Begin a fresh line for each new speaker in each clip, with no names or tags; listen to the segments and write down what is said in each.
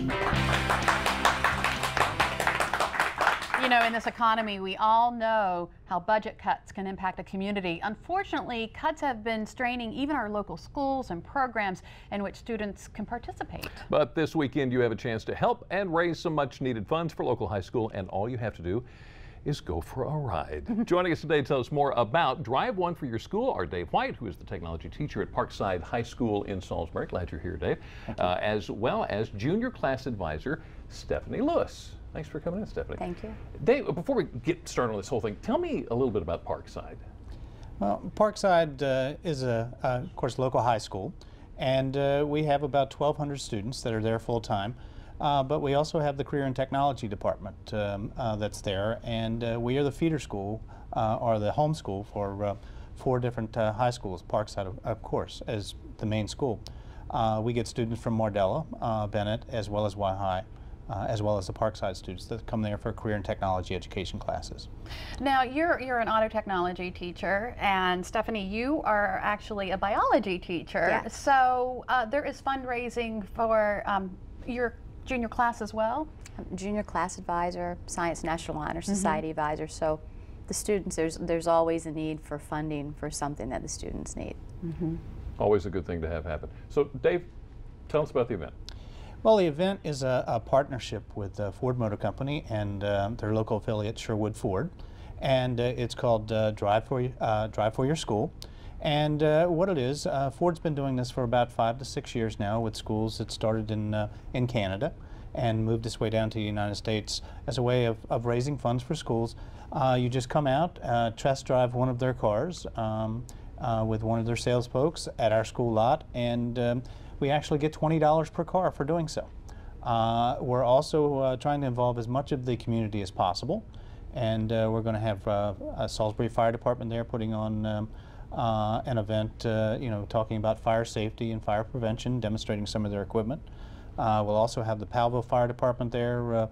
You know, in this economy, we all know how budget cuts can impact a community. Unfortunately, cuts have been straining even our local schools and programs in which students can participate.
But this weekend, you have a chance to help and raise some much needed funds for local high school, and all you have to do is go for a ride. Joining us today to tell us more about Drive One for Your School are Dave White, who is the technology teacher at Parkside High School in Salisbury. Glad you're here, Dave. As well as junior class advisor Stephanie Lewis. Thanks for coming in, Stephanie.
Thank you.
Dave, before we get started on this whole thing, tell me a little bit about Parkside.
Well, Parkside is of course, local high school, and we have about 1,200 students that are there full time. But we also have the Career and Technology Department that's there, and we are the feeder school, or the home school for 4 different high schools, Parkside, of course, as the main school. We get students from Mardella, Bennett, as well as Y-High. As well as the Parkside students that come there for career and technology education classes.
Now, you're an auto technology teacher, and Stephanie, you are actually a biology teacher.
Yes.
So there is fundraising for your junior class as well?
Junior class advisor, Science National Honor Society advisor. So the students, there's always a need for funding for something that the students need.
Always a good thing to have happen. So, Dave, tell us about the event.
Well, the event is a partnership with Ford Motor Company and their local affiliate Sherwood Ford, and it's called Drive for Your School. And what it is, Ford's been doing this for about 5 to 6 years now with schools that started in Canada and moved its way down to the United States as a way of raising funds for schools. You just come out, test drive one of their cars with one of their sales folks at our school lot, and we actually get $20 per car for doing so. We're also trying to involve as much of the community as possible, and we're going to have a Salisbury Fire Department there putting on an event, you know, talking about fire safety and fire prevention, demonstrating some of their equipment. We'll also have the Powellville Fire Department there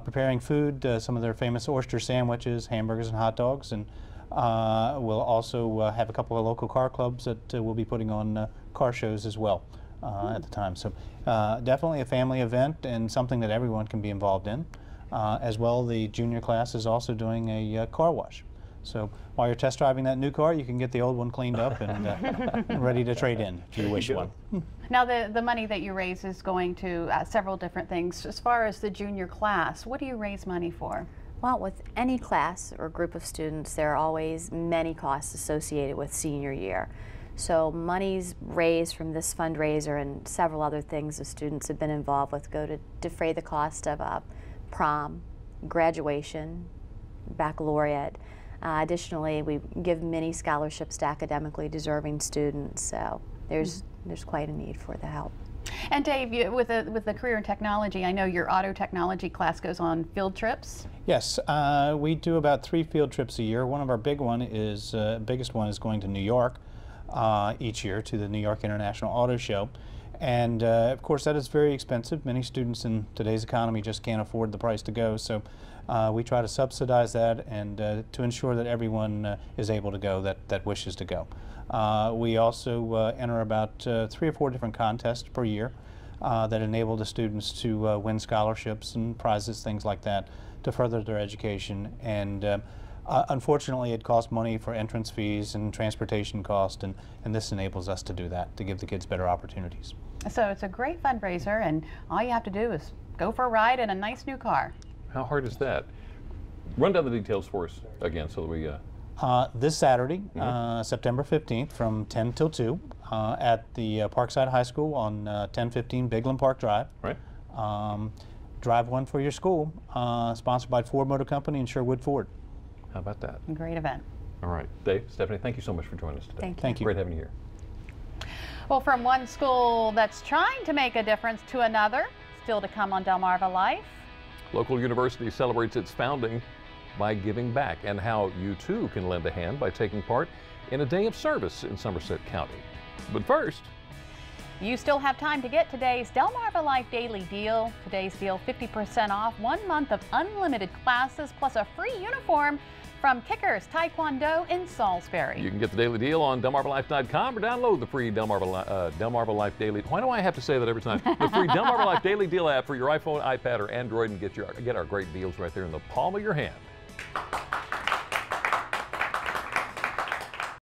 preparing food, some of their famous oyster sandwiches, hamburgers, and hot dogs, and we'll also have a couple of local car clubs that will be putting on car shows as well. At the time. So definitely a family event and something that everyone can be involved in. As well, the junior class is also doing a car wash. So while you're test driving that new car, you can get the old one cleaned up and ready to trade in if you wish one.
Now, the money that you raise is going to several different things. As far as the junior class, what do you raise money for?
Well, with any class or group of students, there are always many costs associated with senior year. So monies raised from this fundraiser and several other things the students have been involved with go to defray the cost of prom, graduation, baccalaureate. Additionally, we give many scholarships to academically deserving students, so there's quite a need for the help.
And Dave, with the Career and Technology, I know your auto technology class goes on field trips.
Yes, we do about 3 field trips a year. One of our biggest one is going to New York. Each year to the New York International Auto Show, and of course that is very expensive. Many students in today's economy just can't afford the price to go, so we try to subsidize that and to ensure that everyone is able to go that wishes to go. We also enter about 3 or 4 different contests per year that enable the students to win scholarships and prizes, things like that, to further their education. And unfortunately, it costs money for entrance fees and transportation cost, and this enables us to do that, to give the kids better opportunities.
So it's a great fundraiser, and all you have to do is go for a ride in a nice new car.
How hard is that? Run down the details for us again so that we...
This Saturday, September 15th, from 10 till 2, at the Parkside High School on 1015 Bigland Park Drive.
Right.
Drive One for Your School, sponsored by Ford Motor Company and Sherwood Ford.
How about that?
Great event.
All right. Dave, Stephanie, thank you so much for joining us today.
Thank you.
Great having you here.
Well, from one school that's trying to make a difference to another, still to come on Delmarva Life.
Local university celebrates its founding by giving back, and how you too can lend a hand by taking part in a day of service in Somerset County. But first,
You still have time to get today's Delmarva Life Daily Deal. Today's deal, 50% off, 1 month of unlimited classes plus a free uniform from Kickers Taekwondo in Salisbury.
You can get the daily deal on DelmarvaLife.com or download the free Delmarva Life Daily. Why do I have to say that every time? The free Delmarva Life Daily Deal app for your iPhone, iPad, or Android, and get our great deals right there in the palm of your hand.